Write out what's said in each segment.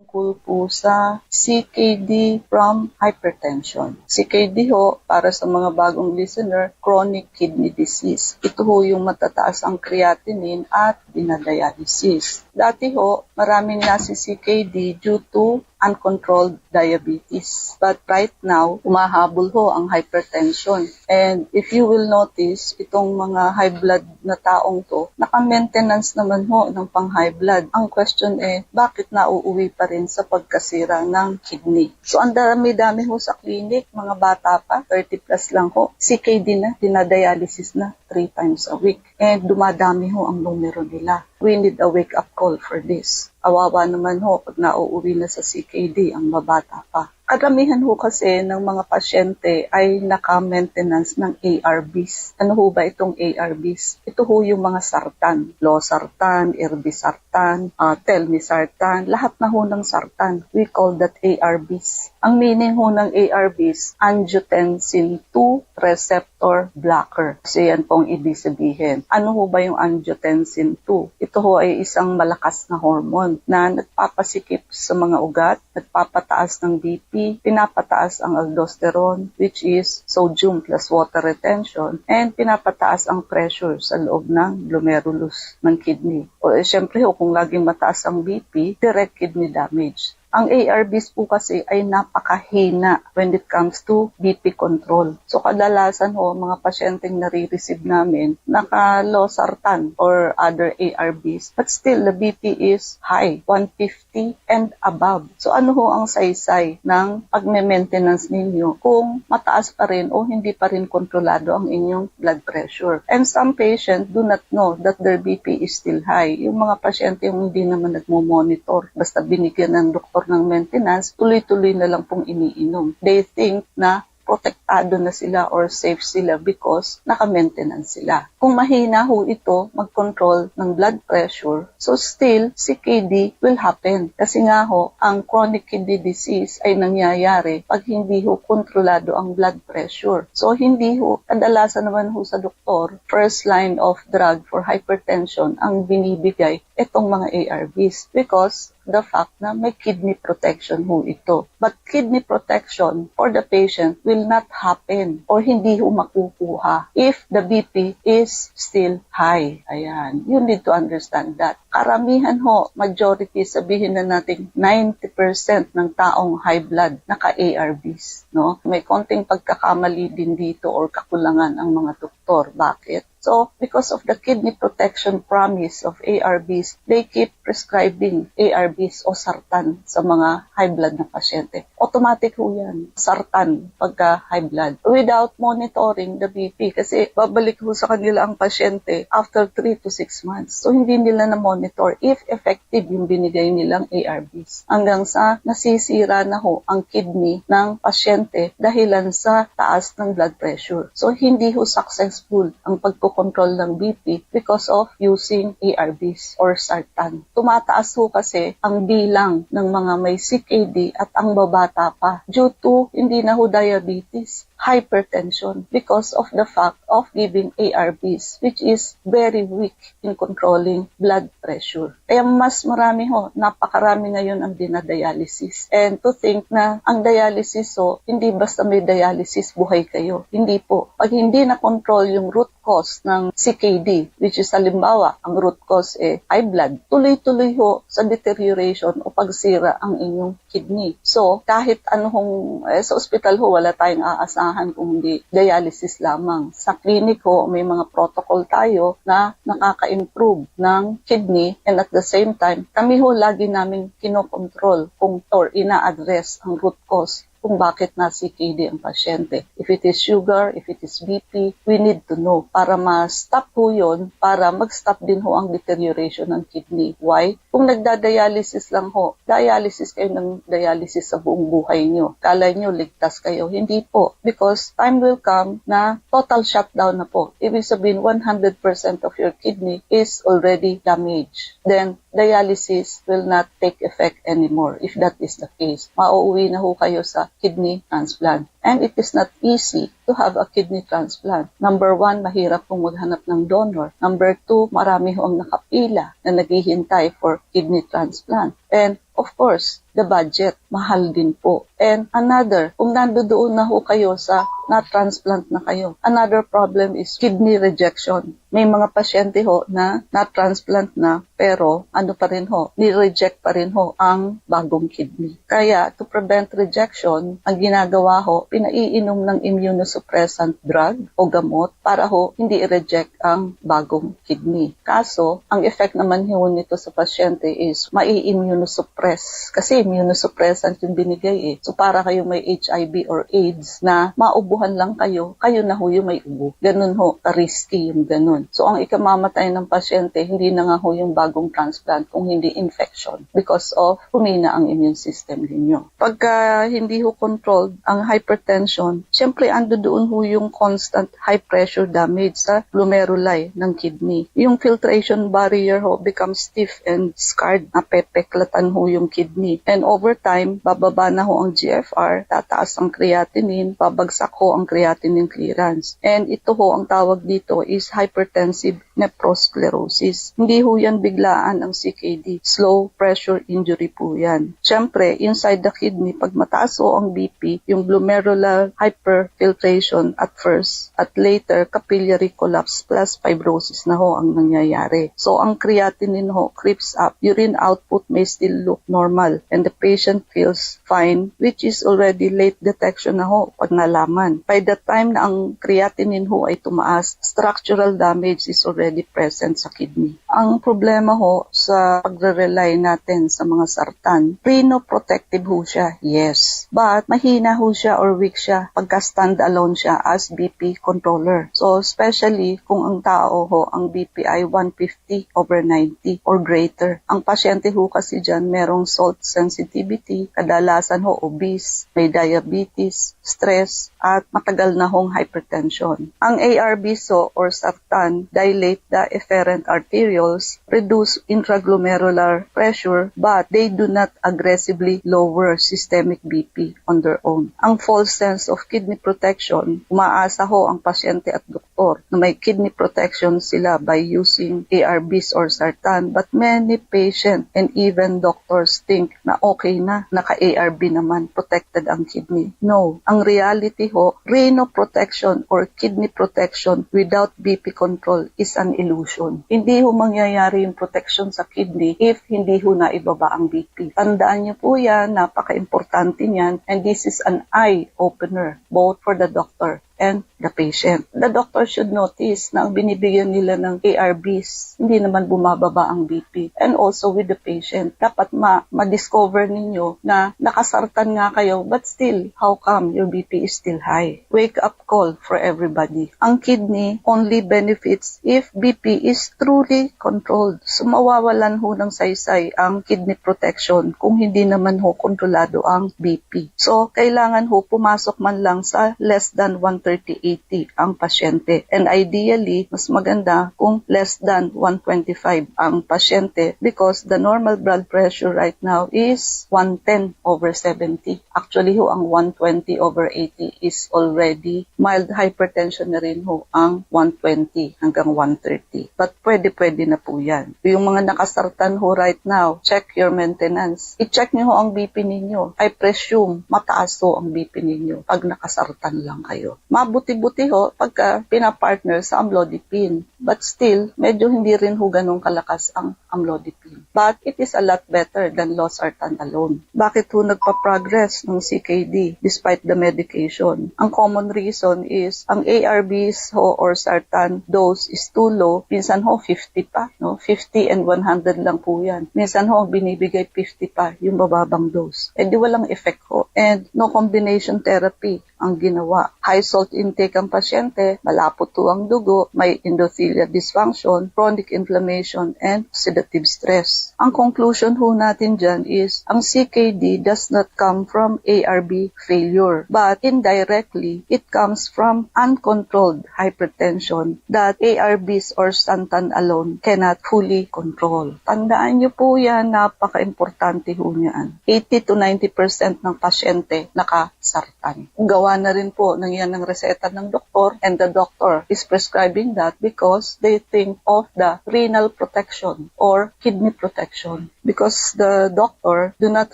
tungkol po sa CKD from hypertension. CKD ho, para sa mga bagong listener, chronic kidney disease. Ito ho yung matataas ang creatinine at dinadialysis. Dati ho, maraming nasi CKD due to uncontrolled diabetes. But right now, umahabol ho ang hypertension. And if you will notice, itong mga high blood na taong to, naka-maintenance naman ho ng pang-high blood. Ang question bakit nauuwi pa rin sa pagkasira ng kidney? So, ang dami-dami ho sa clinic, mga bata pa, 30 plus lang ho, CKD na, dinadialysis na 3 times a week. And dumadami ho ang numero nila. We need a wake-up call for this. Awawa naman ho pag nauuwi na sa CKD ang mabata pa. Karamihan ho kasi ng mga pasyente ay naka-maintenance ng ARBs. Ano ho ba itong ARBs? Ito ho yung mga sartan. Losartan, irbesartan, telmisartan, lahat na ho ng sartan. We call that ARBs. Ang meaning ho ng ARBs, angiotensin 2 receptor blocker. Kasi yan pong ibig sabihin. Ano ho ba yung angiotensin 2? Ito ho ay isang malakas na hormone na nagpapasikip sa mga ugat, nagpapataas ng BP, pinapataas ang aldosterone, which is sodium plus water retention, and pinapataas ang pressure sa loob ng glomerulus ng kidney. O syempre kung laging mataas ang BP, direct kidney damage. Ang ARBs po kasi ay napakahina when it comes to BP control. So kadalasan ho, mga pasyenteng nare-receive namin, naka-losartan or other ARBs, but still the BP is high, 150 and above. So ano ho ang saysay ng pagme-maintenance ninyo kung mataas pa rin o hindi pa rin kontrolado ang inyong blood pressure? And some patients do not know that their BP is still high. Yung mga pasyente yung hindi naman nagmo-monitor, basta binigyan ng doktor ng maintenance, tuloy-tuloy na lang pong iniinom. They think na protektado na sila or safe sila because naka-maintenance sila. Kung mahina ho ito mag-control ng blood pressure, so still CKD will happen. Kasi nga ho, ang chronic kidney disease ay nangyayari pag hindi ho kontrolado ang blood pressure. So hindi ho, kadalasan naman ho sa doktor, first line of drug for hypertension ang binibigay itong mga ARBs because the fact na may kidney protection ho ito. But kidney protection for the patient will not happen or hindi ho makukuha if the BP is still high. Ayan, you need to understand that. Karamihan ho, majority, sabihin na natin 90% ng taong high blood naka-ARBs. No? May konting pagkakamali din dito or kakulangan ang mga doktor. Bakit? So, because of the kidney protection promise of ARBs, they keep prescribing ARBs o sartan sa mga high blood na pasyente. Automatic ho yan, sartan pagka high blood. Without monitoring the BP, kasi babalik ho sa kanila ang pasyente after 3 to 6 months. So, hindi nila na-monitor if effective yung binigay nilang ARBs. Hanggang sa nasisira na ho ang kidney ng pasyente dahilan sa taas ng blood pressure. So, hindi ho successful ang pagkukontrol ng BP because of using ARBs or sartan. Tumataas ho kasi ang bilang ng mga may CKD at ang babata pa due to hindi na ho diabetes, hypertension because of the fact of giving ARBs which is very weak in controlling blood pressure. Kaya mas marami ho, napakarami ngayon ang dinadialysis. And to think na ang dialysis ho, hindi basta may dialysis buhay kayo. Hindi po. Pag hindi na-control yung root cause ng CKD, which is halimbawa, ang root cause high blood, tuloy-tuloy ho sa deterioration o pagsira ang inyong kidney. So, kahit anong sa ospital ho, wala tayong aasahan kung hindi dialysis lamang. Sa clinic ho, may mga protocol tayo na nakaka-improve ng kidney and at the same time, kami ho lagi namin kinokontrol kung or ina-address ang root cause kung bakit na CKD ang pasyente. If it is sugar, if it is BP, we need to know para ma-stop ho yun, para mag-stop din ho ang deterioration ng kidney. Why? Kung nagda-dialysis lang ho, dialysis kayo ng dialysis sa buong buhay nyo. Kala nyo ligtas kayo. Hindi po. Because time will come na total shutdown na po. Ibig sabihin, 100% of your kidney is already damaged. Then, dialysis will not take effect anymore if that is the case. Mauuwi na ho kayo sa kidney transplant. And it is not easy to have a kidney transplant. Number 1, mahirap pong maghanap ng donor. Number 2, marami ho ang nakapila na naghihintay for kidney transplant. And of course, the budget, mahal din po. And another, kung nandoon na ho kayo sa na-transplant na kayo, another problem is kidney rejection. May mga pasyente ho na na-transplant na pero ano pa rin ho, ni-reject pa rin ho ang bagong kidney. Kaya to prevent rejection, ang ginagawa ho, pinaiinom ng immunosuppressant drug o gamot para ho hindi i-reject ang bagong kidney. Kaso, ang effect naman ho nito sa pasyente is mai-immunosuppress kasi immunosuppressant yung binigay eh. So para kayo may HIV or AIDS na maubuhan lang kayo, kayo na ho yung may ubo. Ganun ho, risky yung ganun. So ang ikamamatay ng pasyente, hindi na nga ho yung bagong transplant kung hindi infection because of humina ang immune system ninyo. Pagka hindi ho controlled ang hypertension, syempre ando doon ho yung constant high pressure damage sa glomeruli ng kidney. Yung filtration barrier ho becomes stiff and scarred, napepeklatan ho yung kidney. And over time, bababa na ho ang GFR, tataas ang creatinine, babagsak ho ang creatinine clearance. And ito ho ang tawag dito is hypertensive nephrosclerosis. Hindi ho yan biglaan ang CKD. Slow pressure injury po yan. Siyempre, inside the kidney, pag mataas ho ang BP, yung glomerular hyperfiltration at first, at later, capillary collapse plus fibrosis na ho ang nangyayari. So, ang creatinine ho creeps up. Urine output may still look normal and the patient feels fine, which is already late detection na ho pag nalaman. By the time na ang creatinine ho ay tumaas, structural damage is already present sa kidney. Ang problema ho sa pagre-rely natin sa mga sartan, rhinoprotective ho siya, yes. But mahina ho siya or weak siya pagka stand-alone siya as BP controller. So especially kung ang tao ho, ang BP ay 150/90 or greater. Ang pasyente ho kasi dyan merong salt sensitivity, kadalasan ho obese, may diabetes, stress, at matagal na hong hypertension. Ang ARBs ho or sartan dilate the efferent arterioles, reduce intraglomerular pressure, but they do not aggressively lower systemic BP on their own. Ang false sense of kidney protection, umaasa ho ang pasyente at doktor na may kidney protection sila by using ARBs or sartan, but many patients and even doctors think na okay na, naka-ARB naman, protected ang kidney. No, ang reality ho, renal protection or kidney protection without BP control is an illusion. Hindi ho mangyayari yung protection sa kidney if hindi ho na ibaba ang BP. Tandaan niyo po yan, napaka-importante niyan, and this is an eye-opener both for the doctor and the patient. The doctor should notice na ang binibigyan nila ng ARBs, hindi naman bumababa ang BP. And also with the patient, dapat ma-discover ninyo na nakasartan nga kayo, but still, how come your BP is still high? Wake up call for everybody. Ang kidney only benefits if BP is truly controlled. So mawawalan ho ng saysay ang kidney protection kung hindi naman ho kontrolado ang BP. So kailangan ho pumasok man lang sa less than 130/80 ang pasyente. And ideally, mas maganda kung less than 125 ang pasyente because the normal blood pressure right now is 110/70. Actually ho, ang 120/80 is already mild hypertension na rin ho ang 120 hanggang 130. But pwede na po yan. Yung mga nakasartan ho right now, check your maintenance. I-check nyo ho ang BP ninyo. I presume mataas ho ang BP ninyo pag nakasartan lang kayo. Mabuti-buti ho pagka pinapartner sa amlodipine. But still, medyo hindi rin ho ganun kalakas ang amlodipine. But it is a lot better than losartan alone. Bakit ho nagpa-progress ng CKD despite the medication? Ang common reason is ang ARBs ho or sartan dose is too low. Minsan ho 50 pa, no? 50 and 100 lang po yan. Minsan ho binibigay 50 pa yung bababang dose. Eh di walang effect ho. And no combination therapy. ang ginawa. High salt intake ang pasyente, malapot to ang dugo, may endothelial dysfunction, chronic inflammation, and oxidative stress. Ang conclusion ho natin dyan is, ang CKD does not come from ARB failure, but indirectly, it comes from uncontrolled hypertension that ARBs or Santan alone cannot fully control. Tandaan niyo po yan, napaka-importante ho niyan. 80 to 90% ng pasyente nakasartan. Gawa na rin po ng yan ng reseta ng doktor, and the doctor is prescribing that because they think of the renal protection or kidney protection. Because the doctor do not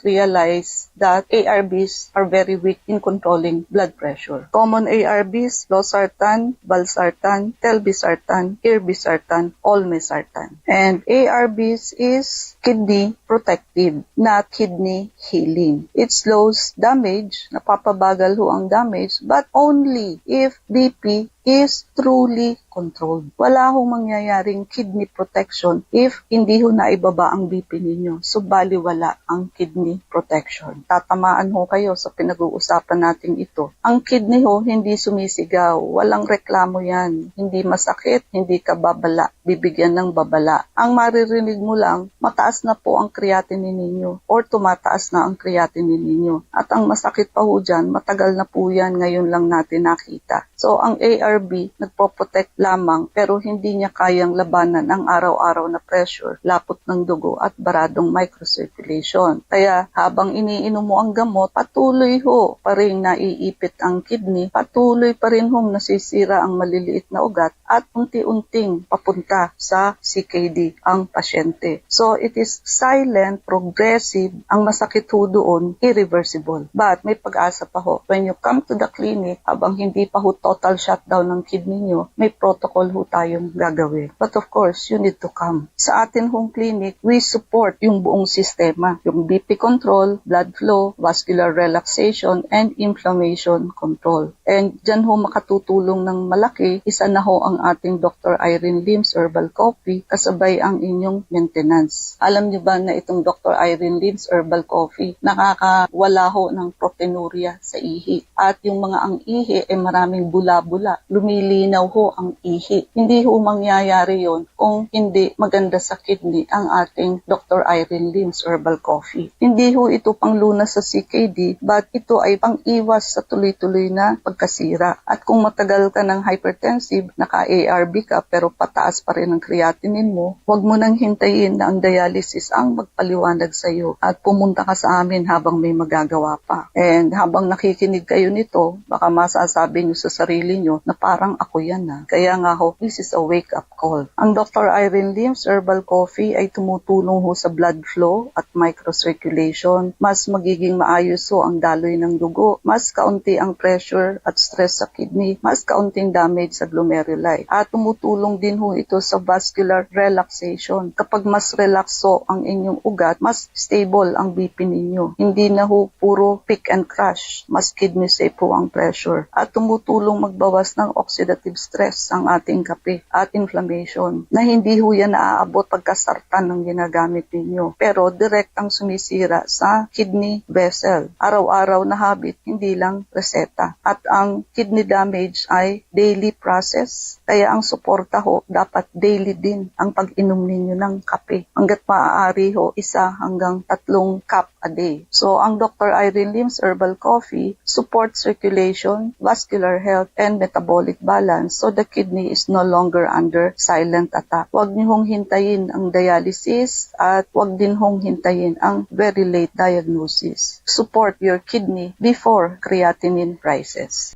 realize that ARBs are very weak in controlling blood pressure. Common ARBs, losartan, valsartan, telbisartan, irbesartan, olmesartan. And ARBs is kidney protective, not kidney healing. It slows damage, napapabagal ho ang damage, but only if BP is truly controlled. Wala hong mangyayaring kidney protection if hindi ho naibaba ang BP ninyo. So, baliwala ang kidney protection. Tatamaan ho kayo sa pinag-uusapan natin ito. Ang kidney ho, hindi sumisigaw. Walang reklamo yan. Hindi masakit, hindi ka babala. Bibigyan ng babala. Ang maririnig mo lang, mataas na po ang creatinine ninyo or tumataas na ang creatinine ninyo. At ang masakit pa ho dyan, matagal na po yan, ngayon lang natin nakita. So, ang ARB, nagpo-protect lamang pero hindi niya kayang labanan ang araw-araw na pressure, lapot ng dugo at baradong microcirculation. Kaya habang iniinom mo ang gamot, patuloy ho pa rin naiipit ang kidney, patuloy pa rin hong nasisira ang maliliit na ugat at unti-unting papunta sa CKD ang pasyente. So it is silent, progressive, ang masakit ho doon, irreversible. But may pag-asa pa ho. When you come to the clinic, habang hindi pa ho total shutdown ng kidney nyo, may protocol ho tayong gagawin. But of course, you need to come. Sa atin home clinic, we support yung buong sistema. Yung BP control, blood flow, vascular relaxation, and inflammation control. And dyan ho makatutulong ng malaki, isa na ho ang ating Dr. Irene Lim's Herbal Coffee, kasabay ang inyong maintenance. Alam niyo ba na itong Dr. Irene Lim's Herbal Coffee, nakakawala ho ng proteinuria sa ihi. At yung mga ang ihi ay maraming bula-bula. Lumilinaw ho ang ihi. Hindi ho mangyayari yon kung hindi maganda sa kidney ang ating Dr. Irene Lim's Herbal Coffee. Hindi ho ito panglunas sa CKD, but ito ay pang-iwas sa tuloy-tuloy na pagkasira. At kung matagal ka ng hypertensive, naka-ARB ka pero pataas pa rin ang creatinine mo, huwag mo nang hintayin na ang dialysis ang magpaliwanag sa iyo at pumunta ka sa amin habang may magagawa pa. And habang nakikinig kayo nito, baka masasabi nyo sa sarili nyo na parang ako yan na. Kaya nga ho, this is a wake-up call. Ang Dr. Irene Lim's Herbal Coffee ay tumutulong ho sa blood flow at microcirculation. Mas magiging maayos ho ang daloy ng dugo, mas kaunti ang pressure at stress sa kidney, mas kaunting damage sa glomeruli. At tumutulong din ho ito sa vascular relaxation. Kapag mas relax ho ang inyong ugat, mas stable ang BP ninyo. Hindi na ho puro pick and crash, mas kidney safe ho ang pressure. At tumutulong magbawas ng oxidative stress ang ating kape at inflammation na hindi ho yan naaabot pagkasartan ng ginagamit ninyo. Pero direct ang sumisira sa kidney vessel. Araw-araw na habit, hindi lang reseta. At ang kidney damage ay daily process. Kaya ang suporta ho, dapat daily din ang pag-inom ninyo ng kape. Hanggat maaari ho, 1 hanggang 3 cup a day. So, ang Dr. Irene Lim's Herbal Coffee supports circulation, vascular health, and metabolic balance so the kidney is no longer under silent attack. Huwag niyo hong hintayin ang dialysis at huwag din hong hintayin ang very late diagnosis. Support your kidney before creatinine rises.